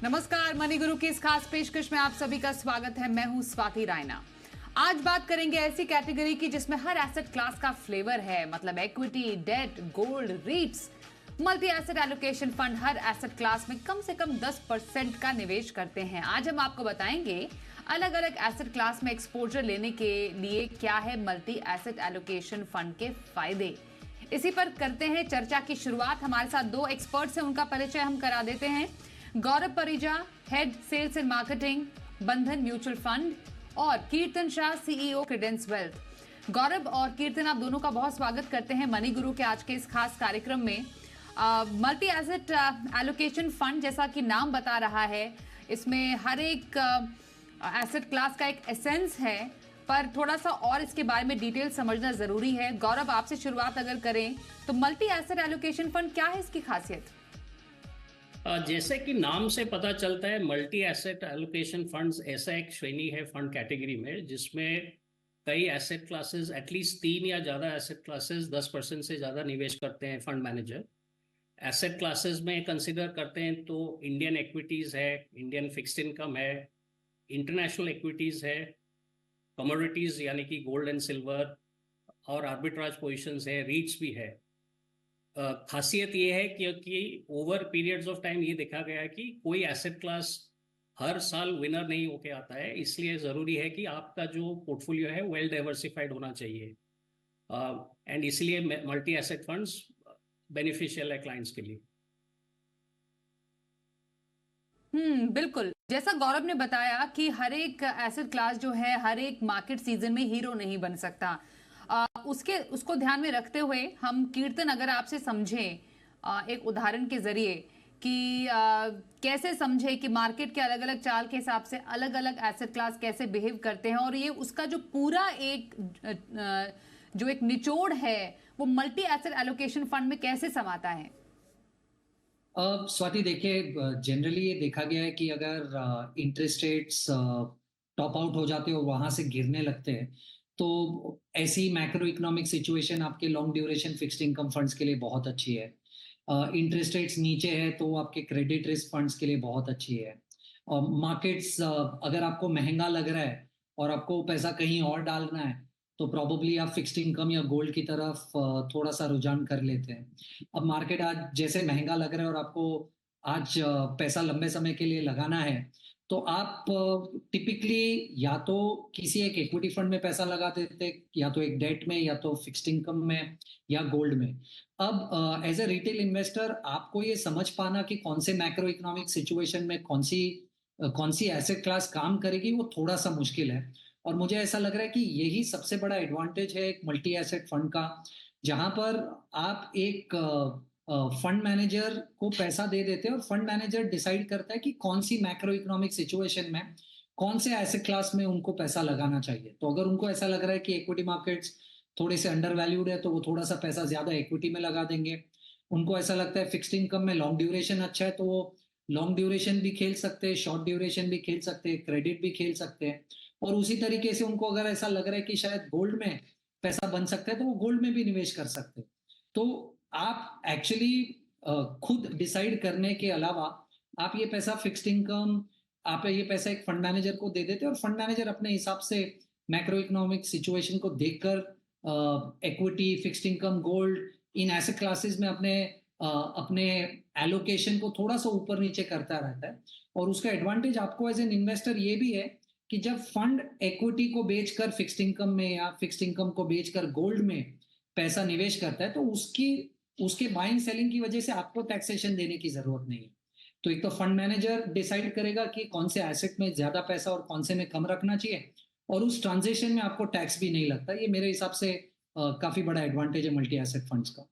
नमस्कार, मनी गुरु की इस खास पेशकश में आप सभी का स्वागत है। मैं हूं स्वाति रायना। आज बात करेंगे ऐसी कैटेगरी की जिसमें हर एसेट क्लास का फ्लेवर है, मतलब equity, debt, gold, REITs, multi asset allocation fund हर एसेट क्लास में कम से कम 10% का निवेश करते हैं। आज हम आपको बताएंगे अलग अलग एसेट क्लास में एक्सपोजर लेने के लिए क्या है मल्टी एसेट एलोकेशन फंड के फायदे। इसी पर करते हैं चर्चा की शुरुआत। हमारे साथ दो एक्सपर्ट्स हैं, उनका परिचय हम करा देते हैं। Gaurav Parija, head sales and marketing, Bandhan mutual fund, और Kirtan Shah, CEO Credence Wealth. Gaurav और कीर्तन, आप दोनों का बहुत स्वागत करते हैं मनी गुरु के आज के इस खास कार्यक्रम में। मल्टी एसेट एलोकेशन फंड, जैसा कि नाम बता रहा है, इसमें हर एक एसेट क्लास का एक एसेंस है, पर थोड़ा सा और इसके बारे में डिटेल समझना जरूरी है। गौरव, आपसे शुरुआत अगर करें तो मल्टी एसेट एलोकेशन फंड क्या है, इसकी खासियत? जैसे कि नाम से पता चलता है, मल्टी एसेट एलोकेशन फंड्स ऐसा एक श्रेणी है फंड कैटेगरी में जिसमें कई एसेट क्लासेस, एटलीस्ट 3 या ज़्यादा एसेट क्लासेस 10% से ज़्यादा निवेश करते हैं फंड मैनेजर। एसेट क्लासेस में कंसिडर करते हैं तो इंडियन इक्विटीज़ है, इंडियन फिक्स्ड इनकम है, इंटरनेशनल इक्विटीज़ है, कमोडिटीज़ यानी कि गोल्ड एंड सिल्वर, और आर्बिट्राज पोजिशंस है, रीट्स भी है। खासियत ये है क्योंकि ओवर पीरियड्स ऑफ टाइम ये देखा गया है कि कोई एसेट क्लास हर साल विनर नहीं होके आता है, इसलिए ज़रूरी है कि आपका जो पोर्टफोलियो है वेल डाइवर्सिफाइड होना चाहिए। एंड इसलिए मल्टी एसेट फंड्स बेनिफिशियल है क्लाइंट्स के लिए। बिल्कुल। जैसा गौरव ने बताया कि हर एक एसेट क्लास जो है हर एक मार्केट सीजन में हीरो नहीं बन सकता। उसको ध्यान में रखते हुए हम कीर्तन, अगर आपसे समझें एक उदाहरण के जरिए कि कैसे समझे कि मार्केट के अलग अलग चाल के हिसाब से अलग अलग एसेट क्लास कैसे बिहेव करते हैं, और ये उसका जो पूरा एक जो एक निचोड़ है वो मल्टी एसेट एलोकेशन फंड में कैसे समाता है। स्वाति, देखिए, जनरली ये देखा गया है कि अगर इंटरेस्ट रेट्स टॉप आउट हो जाते हैं और वहां से गिरने लगते हैं तो ऐसी मैक्रो इकोनॉमिक सिचुएशन आपके long duration fixed income funds के लिए बहुत अच्छी है। इंटरेस्ट रेट्स नीचे है तो आपके क्रेडिट रिस्क फंड्स के लिए बहुत अच्छी है। मार्केट्स अगर आपको महंगा लग रहा है और आपको पैसा कहीं और डालना है तो प्रॉबेबली आप फिक्स्ड इनकम या गोल्ड की तरफ थोड़ा सा रुझान कर लेते हैं। अब मार्केट आज जैसे महंगा लग रहा है और आपको आज पैसा लंबे समय के लिए लगाना है तो आप टिपिकली या तो किसी एक इक्विटी फंड में पैसा लगा देते, या तो एक डेट में, या तो फिक्स्ड इनकम में, या गोल्ड में। अब एज ए रिटेल इन्वेस्टर आपको ये समझ पाना कि कौन से मैक्रो इकोनॉमिक सिचुएशन में कौन सी एसेट क्लास काम करेगी वो थोड़ा सा मुश्किल है। और मुझे ऐसा लग रहा है कि यही सबसे बड़ा एडवांटेज है एक मल्टी एसेट फंड का, जहां पर आप एक फंड मैनेजर को पैसा दे देते हैं और फंड मैनेजर डिसाइड करता है कि कौन सी मैक्रो इकोनॉमिक सिचुएशन में कौन से एसेट क्लास में उनको पैसा लगाना चाहिए। तो अगर उनको ऐसा लग रहा है कि इक्विटी मार्केट्स थोड़े से अंडर वैल्यूड है तो वो थोड़ा सा पैसा ज्यादा इक्विटी में लगा देंगे। उनको ऐसा लगता है फिक्स्ड इनकम में लॉन्ग ड्यूरेशन अच्छा है तो वो लॉन्ग ड्यूरेशन भी खेल सकते हैं, शॉर्ट ड्यूरेशन भी खेल सकते हैं, क्रेडिट भी खेल सकते हैं। और उसी तरीके से उनको अगर ऐसा लग रहा है कि शायद गोल्ड में पैसा बन सकता है तो वो गोल्ड में भी निवेश कर सकते हैं। तो आप एक्चुअली खुद डिसाइड करने के अलावा आप ये पैसा फिक्स्ड इनकम, आप ये पैसा एक फंड मैनेजर को दे देते हैं और फंड मैनेजर अपने हिसाब से मैक्रो इकोनॉमिक सिचुएशन को देखकर equity, fixed income, gold, in asset classes में अपने एलोकेशन को थोड़ा सा ऊपर नीचे करता रहता है। और उसका एडवांटेज आपको एज एन इन्वेस्टर ये भी है कि जब फंड इक्विटी को बेचकर फिक्स्ड इनकम में या फिक्स्ड इनकम को बेचकर गोल्ड में पैसा निवेश करता है तो उसके बाइंग सेलिंग की वजह से आपको टैक्सेशन देने की जरूरत नहीं है। तो एक तो फंड मैनेजर डिसाइड करेगा कि कौन से एसेट में ज्यादा पैसा और कौन से में कम रखना चाहिए, और उस ट्रांजेक्शन में आपको टैक्स भी नहीं लगता। ये मेरे हिसाब से काफी बड़ा एडवांटेज है मल्टी एसेट फंड्स का।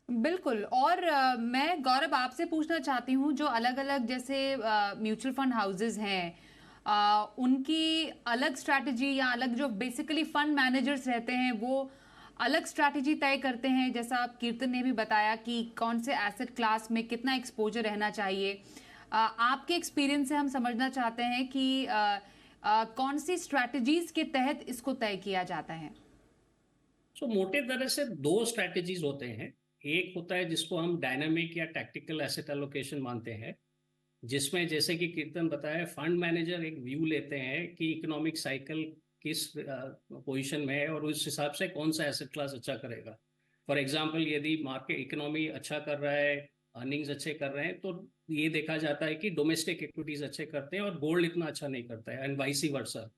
बिल्कुल। और मैं गौरव आपसे पूछना चाहती हूँ, जो अलग अलग जैसे म्यूचुअल फंड हाउसेज हैं, उनकी अलग स्ट्रैटेजी या अलग जो बेसिकली फंड मैनेजर्स रहते हैं वो अलग स्ट्रैटेजी तय करते हैं। जैसा आप कीर्तन ने भी बताया कि कौन से एसेट क्लास में कितना एक्सपोजर रहना चाहिए। आपके एक्सपीरियंस से हम समझना चाहते हैं कि कौन सी स्ट्रैटेजीज के तहत इसको तय किया जाता है। मोटे तरह से 2 स्ट्रैटेजीज होते हैं। एक होता है जिसको हम डायनामिक या टैक्टिकल एसेट एलोकेशन मानते हैं, जिसमें जैसे कि कीर्तन बताया, फंड मैनेजर एक व्यू लेते हैं कि इकोनॉमिक साइकिल किस पोजीशन में है और उस हिसाब से कौन सा एसेट क्लास अच्छा करेगा। फॉर एग्जांपल, यदि मार्केट इकोनॉमी अच्छा कर रहा है, अर्निंग्स अच्छे कर रहे हैं, तो ये देखा जाता है कि डोमेस्टिक इक्विटीज अच्छे करते हैं और गोल्ड इतना अच्छा नहीं करता है, एंड वाइस वर्सा।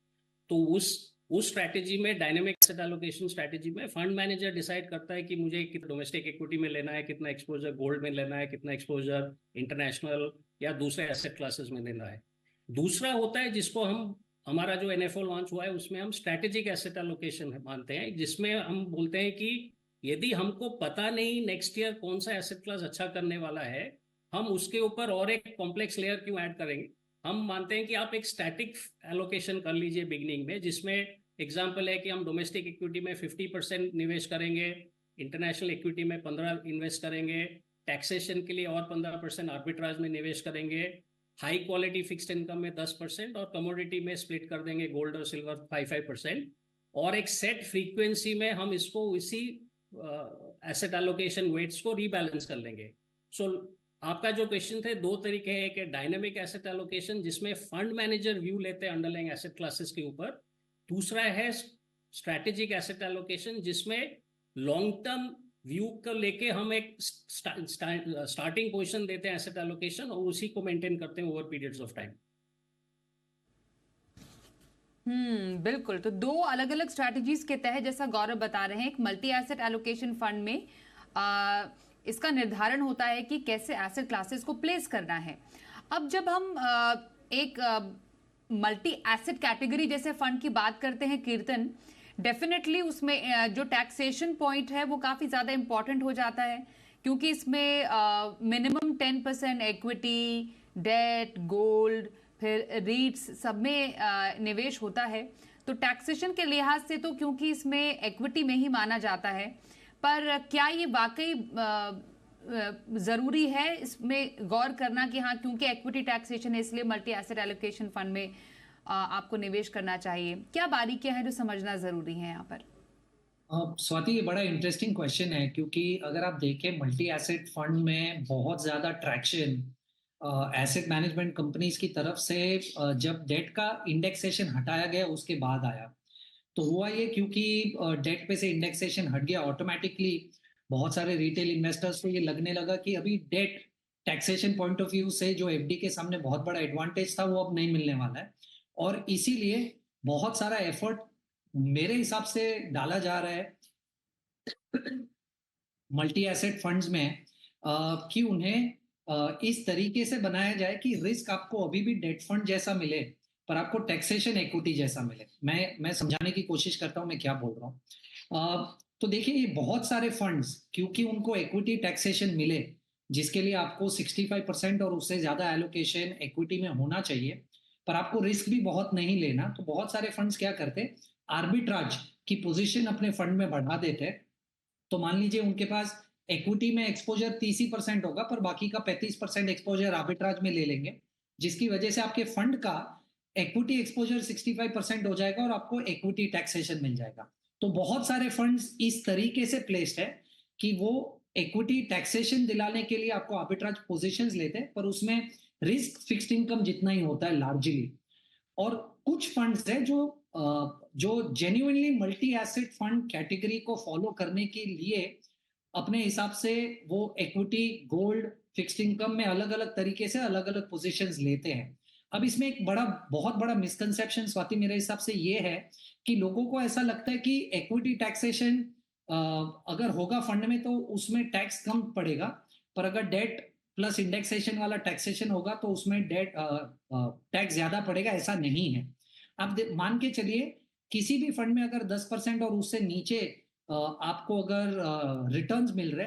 तो उस स्ट्रैटेजी में, डायनेमिक एसेट एलोकेशन स्ट्रैटेजी में, फंड मैनेजर डिसाइड करता है कि मुझे कितना डोमेस्टिक इक्विटी में लेना है, कितना एक्सपोजर गोल्ड में लेना है, कितना एक्सपोजर इंटरनेशनल या दूसरे एसेट क्लासेस में लेना है। दूसरा होता है जिसको हमारा जो एनएफओ लॉन्च हुआ है उसमें हम स्ट्रैटेजिक एसेट एलोकेशन मानते हैं, जिसमें हम बोलते हैं कि यदि हमको पता नहीं नेक्स्ट ईयर कौन सा एसेट क्लास अच्छा करने वाला है, हम उसके ऊपर और एक कॉम्प्लेक्स लेयर क्यों ऐड करेंगे। हम मानते हैं कि आप एक स्टैटिक एलोकेशन कर लीजिए बिगिनिंग में, जिसमें एग्जांपल है कि हम डोमेस्टिक इक्विटी में 50% निवेश करेंगे, इंटरनेशनल इक्विटी में 15 इन्वेस्ट करेंगे, टैक्सेशन के लिए और 15% आर्बिट्राज में निवेश करेंगे, हाई क्वालिटी फिक्स्ड इनकम में 10% और कमोडिटी में स्प्लिट कर देंगे, गोल्ड और सिल्वर 5%, और एक सेट फ्रीक्वेंसी में हम इसको इसी एसेट एलोकेशन वेट्स को रीबैलेंस कर लेंगे। सो आपका जो क्वेश्चन थे, दो तरीके हैं, एक है डायनेमिक एसेट एलोकेशन जिसमें फंड मैनेजर व्यू लेते हैं अंडरलाइंग एसेट क्लासेस के ऊपर, दूसरा है स्ट्रैटेजिक एसेट एलोकेशन जिसमें लॉन्ग टर्म व्यू को लेके हम एक स्टार्टिंग पोजीशन देते हैं एसेट एलोकेशन और उसी को मेंटेन करते हैं ओवर पीरियड्स ऑफ टाइम। बिल्कुल। तो दो अलग अलग स्ट्रैटेजीज के तहत, जैसा गौरव बता रहे हैं, एक मल्टी एसेट एलोकेशन फंड में इसका निर्धारण होता है कि कैसे एसेट क्लासेस को प्लेस करना है। अब जब हम एक मल्टी एसेट कैटेगरी जैसे फंड की बात करते हैं कीर्तन, डेफिनेटली उसमें जो टैक्सेशन पॉइंट है वो काफी ज्यादा इंपॉर्टेंट हो जाता है, क्योंकि इसमें मिनिमम 10% इक्विटी, डेट, गोल्ड, फिर रीट्स सब में निवेश होता है। तो टैक्सेशन के लिहाज से तो क्योंकि इसमें इक्विटी में ही माना जाता है, पर क्या ये वाकई जरूरी है इसमें गौर करना कि हाँ, क्योंकि इक्विटी टैक्सेशन है इसलिए मल्टी एसेट एलोकेशन फंड में आपको निवेश करना चाहिए? क्या बारीकियां हैं जो समझना जरूरी है यहाँ पर? स्वाति, ये बड़ा इंटरेस्टिंग क्वेश्चन है, क्योंकि अगर आप देखें मल्टी एसेट फंड में बहुत ज्यादा ट्रैक्शन एसेट मैनेजमेंट कंपनीज की तरफ से जब डेट का इंडेक्सेशन हटाया गया उसके बाद आया। तो हुआ ये, क्योंकि डेट पे से इंडेक्सेशन हट गया, ऑटोमेटिकली बहुत सारे रिटेल इन्वेस्टर्स को ये लगने लगा कि अभी debt taxation point of view से जो एफडी के सामने बहुत बड़ा एडवांटेज था वो अब नहीं मिलने वाला है, और इसीलिए बहुत सारा एफर्ट मेरे हिसाब से डाला जा रहा है मल्टी एसेट फंड्स में कि उन्हें इस तरीके से बनाया जाए कि रिस्क आपको अभी भी डेट फंड जैसा मिले पर आपको टैक्सेशन इक्विटी जैसा मिले। मैं समझाने की कोशिश करता हूं मैं क्या बोल रहा हूं। तो देखिए, ये बहुत सारे फंड्स, क्योंकि उनको इक्विटी टैक्सेशन मिले जिसके लिए आपको 65% और उससे ज्यादा एलोकेशन इक्विटी में होना चाहिए, पर आपको रिस्क भी बहुत नहीं लेना, तो बहुत सारे फंड्स क्या करते, आर्बिट्राज की पोजीशन अपने फंड में बढ़ा देते। तो मान लीजिए उनके पास इक्विटी में एक्सपोजर 30% होगा, पर बाकी का 35% एक्सपोजर आर्बिट्राज में ले लेंगे, जिसकी वजह से आपके फंड का इक्विटी एक्सपोजर 65% हो जाएगा और आपको इक्विटी टैक्सेशन मिल जाएगा। तो बहुत सारे फंड्स इस तरीके से प्लेस्ड है कि वो इक्विटी टैक्सेशन दिलाने के लिए आपको आर्बिट्राज पोजीशंस लेते हैं, पर उसमें रिस्क फिक्स्ड इनकम जितना ही होता है लार्जली। और कुछ फंड्स है जो genuinely multi asset fund category को फॉलो करने के लिए अपने हिसाब से वो इक्विटी, गोल्ड, फिक्स्ड इनकम में अलग अलग तरीके से अलग अलग पोजीशंस लेते हैं। अब इसमें एक बहुत बड़ा मिसकंसेप्शन स्वाति मेरे हिसाब से ये है कि लोगों को ऐसा लगता है कि इक्विटी टैक्सेशन अगर होगा फंड में तो उसमें टैक्स कम पड़ेगा, पर अगर डेट प्लस इंडेक्सेशन वाला टैक्सेशन होगा तो उसमें डेट टैक्स ज्यादा पड़ेगा। ऐसा नहीं है। आप मान के चलिए किसी भी फंड में अगर 10% और उससे नीचे आपको अगर रिटर्न्स मिल रहे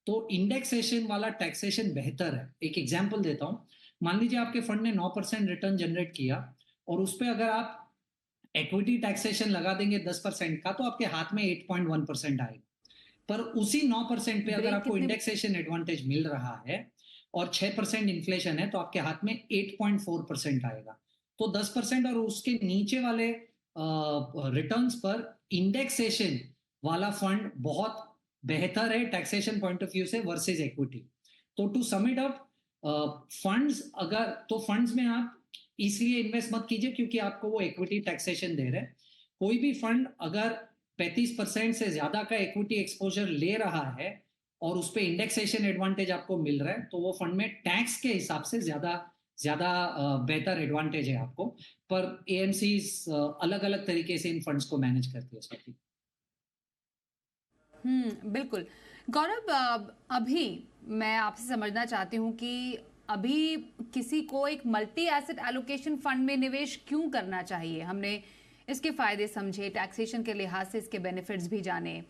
तो इंडेक्सेशन वाला टैक्सेशन बेहतर है। एक एग्जांपल देता हूं, मान लीजिए आपके फंड ने 9% रिटर्न जनरेट किया और उस पर अगर आप इक्विटी टैक्सेशन लगा देंगे 10% का, तो आपके हाथ में 8.1% आएगा। पर उसी 9% पे अगर आपको इंडेक्सेशन एडवांटेज मिल रहा है और 6% इन्फ्लेशन है तो आपके हाथ में 8.4% आएगा। तो 10% और उसके नीचे वाले रिटर्न्स पर इंडेक्सेशन वाला फंड बहुत बेहतर है टैक्सेशन पॉइंट ऑफ व्यू से वर्सेस इक्विटी। तो to sum it up, funds अगर तो फंड्स में आप इसलिए इन्वेस्ट मत कीजिए क्योंकि आपको वो इक्विटी टैक्सेशन दे रहे हैं। कोई भी फंड अगर 35% से ज्यादा का इक्विटी एक्सपोजर ले रहा है और उस पर इंडेक्सेशन एडवांटेज आपको मिल रहा है, तो वो फंड में टैक्स के हिसाब से ज्यादा ज्यादा बेहतर एडवांटेज है आपको। पर एएमसी अलग अलग तरीके से इन फंड्स को मैनेज करती है स्वाति। बिल्कुल। गौरव, अभी मैं आपसे समझना चाहती हूँ कि अभी किसी को एक मल्टी एसेट एलोकेशन फंड में निवेश क्यों करना चाहिए। हमने इसके फायदे समझे, टैक्सेशन के लिहाज से इसके बेनिफिट्स भी जाने,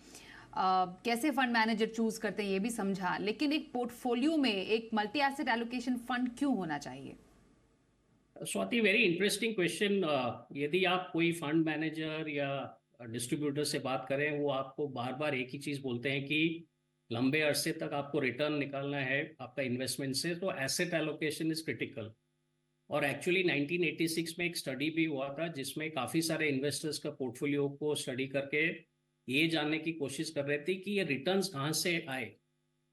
कैसे फंड मैनेजर चूज करते हैं ये भी समझा, लेकिन एक पोर्टफोलियो में एक मल्टी एसेट एलोकेशन फंड क्यों होना चाहिए? Swati, very interesting question. यदि आप कोई फंड मैनेजर या डिस्ट्रीब्यूटर से बात करें, वो आपको बार बार एक ही चीज़ बोलते हैं कि लंबे अरसे तक आपको रिटर्न निकालना है आपका इन्वेस्टमेंट से, तो एसेट एलोकेशन इज क्रिटिकल। और एक्चुअली 1986 में एक स्टडी भी हुआ था जिसमें काफ़ी सारे इन्वेस्टर्स का पोर्टफोलियो को स्टडी करके ये जानने की कोशिश कर रहे थे कि ये रिटर्न्स कहाँ से आए।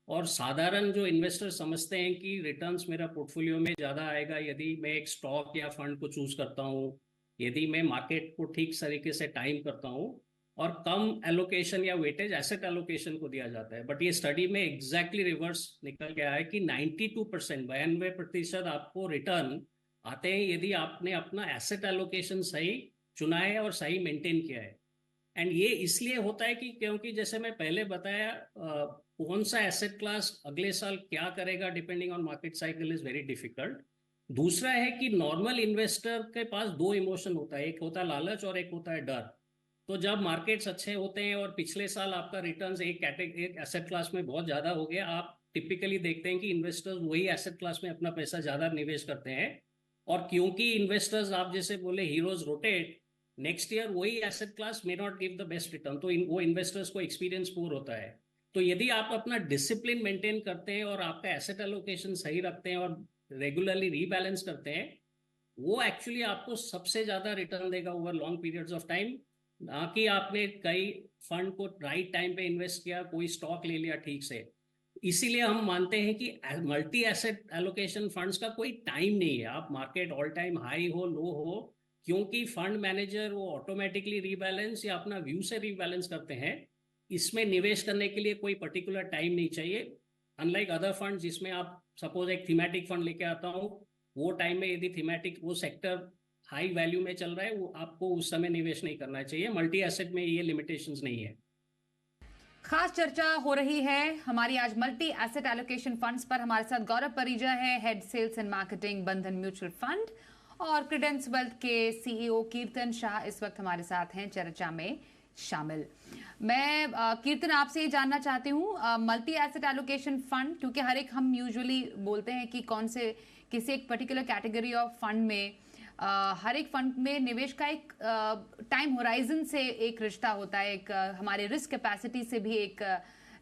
और साधारण जो इन्वेस्टर समझते हैं कि रिटर्न्स मेरा पोर्टफोलियो में ज़्यादा आएगा यदि मैं एक स्टॉक या फंड को चूज करता हूँ, यदि मैं मार्केट को ठीक तरीके से टाइम करता हूँ और कम एलोकेशन या वेटेज एसेट एलोकेशन को दिया जाता है। बट ये स्टडी में एग्जैक्टली रिवर्स निकल के आया है कि 92%, 92% आपको रिटर्न आते हैं यदि आपने अपना एसेट एलोकेशन सही चुना है और सही मेंटेन किया है। एंड ये इसलिए होता है कि क्योंकि जैसे मैं पहले बताया, कौन सा एसेट क्लास अगले साल क्या करेगा depending on market cycle is very difficult. दूसरा है कि नॉर्मल इन्वेस्टर के पास दो इमोशन होता है, एक होता है लालच और एक होता है डर। तो जब मार्केट्स अच्छे होते हैं और पिछले साल आपका रिटर्न्स एक एसेट क्लास में बहुत ज़्यादा हो गया, आप टिपिकली देखते हैं कि इन्वेस्टर्स वही एसेट क्लास में अपना पैसा ज़्यादा निवेश करते हैं। और क्योंकि इन्वेस्टर्स, आप जैसे बोले, हीरोज रोटेट, नेक्स्ट ईयर वही asset class may not give the best return, तो वो इन्वेस्टर्स को एक्सपीरियंस पूर होता है। तो यदि आप अपना डिसिप्लिन मेंटेन करते हैं और आपका एसेट एलोकेशन सही रखते हैं और रेगुलरली रीबैलेंस करते हैं, वो एक्चुअली आपको सबसे ज्यादा रिटर्न देगा over long periods of time. ना कि आपने कई फंड को राइट टाइम पे इन्वेस्ट किया, कोई स्टॉक ले लिया ठीक से। इसीलिए हम मानते हैं कि मल्टी एसेट एलोकेशन फंड्स का कोई टाइम नहीं है, आप मार्केट ऑल टाइम हाई हो लो हो, क्योंकि फंड मैनेजर वो ऑटोमेटिकली रीबैलेंस या अपना व्यू से रीबैलेंस करते हैं। इसमें निवेश करने के लिए कोई पर्टिकुलर टाइम नहीं चाहिए। अनलाइक अदर फंड जिसमें आप सपोज एक थीमेटिक फंड लेके आता हूँ, वो टाइम में यदि थीमेटिक वो सेक्टर हाई वैल्यू में चल रहा है, वो आपको उस समय निवेश नहीं करना चाहिए। मल्टी एसेट में ये लिमिटेशंस नहीं है। खास चर्चा हो रही है हमारी आज मल्टी एसेट एलोकेशन फंड्स पर। हमारे साथ गौरव परिजा है, head sales and marketing, Bandhan mutual fund, और क्रेडेंस वेल्थ के सीईओ कीर्तन शाह इस वक्त हमारे साथ हैं चर्चा में शामिल। मैं कीर्तन आपसे ये जानना चाहती हूँ, मल्टी एसेट एलोकेशन फंड, क्योंकि हर एक हम यूजुअली बोलते हैं कि कौन से किसी एक पर्टिकुलर कैटेगरी ऑफ फंड में हर एक फंड में निवेश का एक टाइम होराइजन से एक रिश्ता होता है, एक हमारे रिस्क कैपेसिटी से भी एक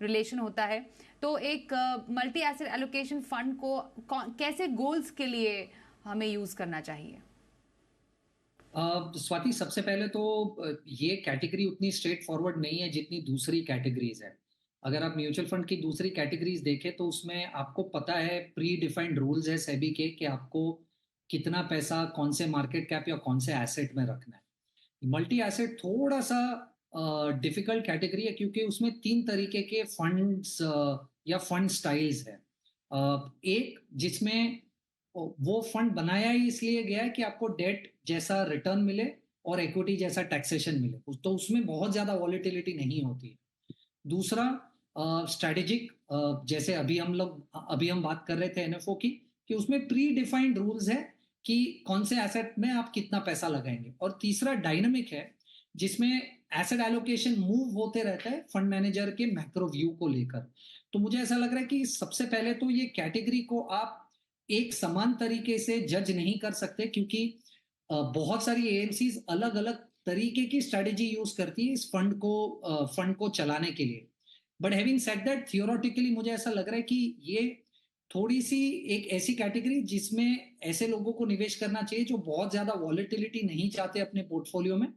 रिलेशन होता है। तो एक मल्टी एसेट एलोकेशन फंड को कैसे गोल्स के लिए हमें यूज करना चाहिए? स्वाति, सबसे पहले तो ये कैटेगरी उतनी स्ट्रेट फॉरवर्ड नहीं है जितनी दूसरी कैटेगरीज है। अगर आप म्यूचुअल फंड की दूसरी कैटेगरीज देखें तो उसमें आपको पता है, प्री डिफाइंड रूल्स है सेबी के कि आपको कितना पैसा कौन से मार्केट कैप या कौन से एसेट में रखना है। मल्टी एसेट थोड़ा सा डिफिकल्ट कैटेगरी है क्योंकि उसमें 3 तरीके के फंड्स या फंड स्टाइल्स है। एक जिसमें वो फंड बनाया ही इसलिए गया है कि आपको डेट जैसा रिटर्न मिले और इक्विटी जैसा टैक्सेशन मिले, तो उसमें बहुत ज्यादा वॉलेटिलिटी नहीं होती है। दूसरा स्ट्रेटेजिक, जैसे अभी हम बात कर रहे थे एनएफओ की, कि उसमें प्री डिफाइंड रूल्स है कि कौन से एसेट में आप कितना पैसा लगाएंगे। और तीसरा डायनामिक है जिसमें एसेट एलोकेशन मूव होते रहता है फंड मैनेजर के मैक्रो व्यू को लेकर। तो मुझे ऐसा लग रहा है कि सबसे पहले तो ये कैटेगरी को आप एक समान तरीके से जज नहीं कर सकते, क्योंकि बहुत सारी एएमसीज अलग अलग तरीके की स्ट्रेटेजी यूज करती है इस फंड को चलाने के लिए। But having said that, theoretically मुझे ऐसा लग रहा है कि ये थोड़ी सी एक ऐसी कैटेगरी जिसमें ऐसे लोगों को निवेश करना चाहिए जो बहुत ज्यादा वॉलेटिलिटी नहीं चाहते अपने पोर्टफोलियो में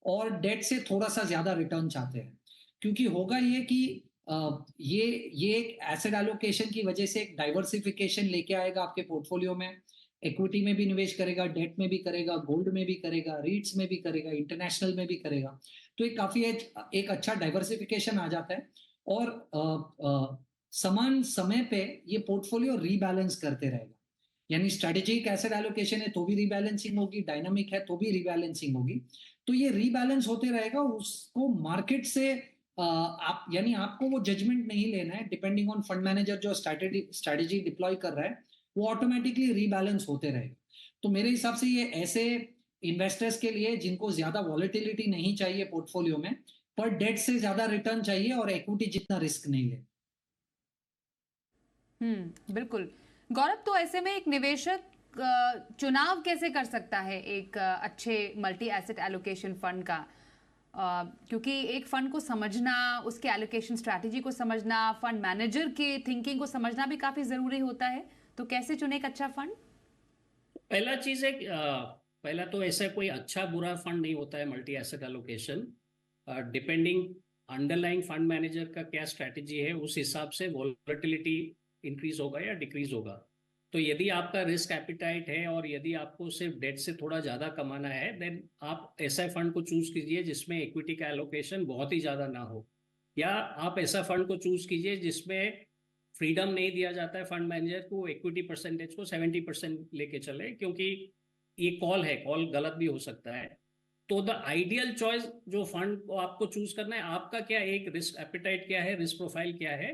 और डेट से थोड़ा सा ज्यादा रिटर्न चाहते हैं। क्योंकि होगा ये कि ये एक एसेट एलोकेशन की वजह से एक डाइवर्सिफिकेशन लेके आएगा आपके पोर्टफोलियो में। इक्विटी में भी निवेश करेगा, डेट में भी करेगा, गोल्ड में भी करेगा, रीट्स में भी करेगा, इंटरनेशनल में भी करेगा। तो एक काफी एक अच्छा डाइवर्सिफिकेशन आ जाता है और समान समय पे ये पोर्टफोलियो रीबैलेंस करते रहेगा। यानी स्ट्रेटेजिक एसेट एलोकेशन है तो भी रीबैलेंसिंग होगी, डायनामिक है तो भी रीबैलेंसिंग होगी। तो ये रीबैलेंस होते रहेगा, उसको मार्केट से आप यानी आपको वो जजमेंट नहीं लेना है डिपेंडिंग ऑन फंड मैनेजर जो स्ट्रेटेजी डिप्लॉय कर रहा है, वो ऑटोमेटिकली रीबैलेंस होते रहेगा। तो मेरे हिसाब से ये ऐसे इन्वेस्टर्स के लिए जिनको ज्यादा वॉलेटिलिटी नहीं चाहिए पोर्टफोलियो में, पर डेट से ज्यादा रिटर्न चाहिए और इक्विटी जितना रिस्क नहीं ले। बिल्कुल। गौरव, तो ऐसे में एक निवेशक चुनाव कैसे कर सकता है एक अच्छे मल्टी एसेट एलोकेशन फंड का? क्योंकि एक फंड को समझना, उसके एलोकेशन स्ट्रैटेजी को समझना, फंड मैनेजर की थिंकिंग को समझना भी काफी जरूरी होता है। तो कैसे चुने एक अच्छा फंड? पहला चीज है पहला तो ऐसा कोई अच्छा बुरा फंड नहीं होता है multi asset allocation. Depending underlying fund manager का क्या स्ट्रैटेजी है उस हिसाब से वॉलेटिलिटी इंक्रीज होगा या डिक्रीज होगा। तो यदि आपका रिस्क एपिटाइट है और यदि आपको सिर्फ डेट से थोड़ा ज्यादा कमाना है, देन आप ऐसा फंड को चूज कीजिए जिसमें इक्विटी का एलोकेशन बहुत ही ज्यादा ना हो, या आप ऐसा फंड को चूज कीजिए जिसमें फ्रीडम नहीं दिया जाता है फंड मैनेजर को इक्विटी परसेंटेज को 70% लेके चले, क्योंकि ये कॉल गलत भी हो सकता है। तो द आइडियल चॉइस जो फंड को आपको चूज करना है, आपका क्या एक रिस्क एपिटाइट क्या है, रिस्क प्रोफाइल क्या है,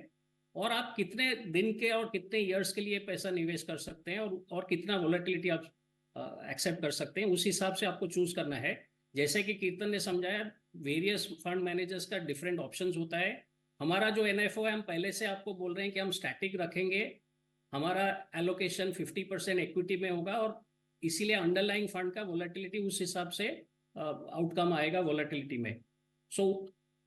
और आप कितने दिन के और कितने ईयर्स के लिए पैसा निवेश कर सकते हैं, और कितना वोलेटिलिटी आप एक्सेप्ट कर सकते हैं, उस हिसाब से आपको चूज करना है। जैसे कि कीर्तन ने समझाया, वेरियस फंड मैनेजर्स का डिफरेंट ऑप्शंस होता है। हमारा जो एनएफओ है, हम पहले से आपको बोल रहे हैं कि हम स्टैटिक रखेंगे, हमारा एलोकेशन 50% इक्विटी में होगा, और इसीलिए अंडरलाइंग फंड का वोलेटिलिटी उस हिसाब से आउटकम आएगा वोलेटिलिटी में। सो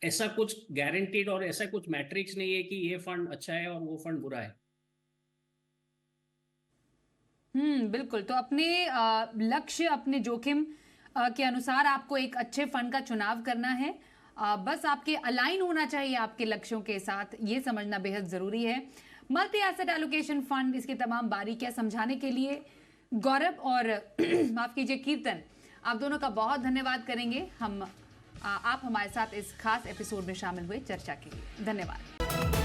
ऐसा कुछ गारंटीड और ऐसा कुछ मैट्रिक्स नहीं है कि ये फंड अच्छा है और वो फंड बुरा है। बिल्कुल। तो अपने लक्ष्य, अपने जोखिम के अनुसार आपको एक अच्छे फंड का चुनाव करना है। बस आपके अलाइन होना चाहिए आपके लक्ष्यों के साथ, ये समझना बेहद जरूरी है। मल्टी एसेट एलोकेशन फंड, इसकी तमाम बारीकियां समझाने के लिए गौरव और माफ कीजिए कीर्तन, आप दोनों का बहुत धन्यवाद करेंगे। आप हमारे साथ इस खास एपिसोड में शामिल हुए चर्चा के लिए। धन्यवाद।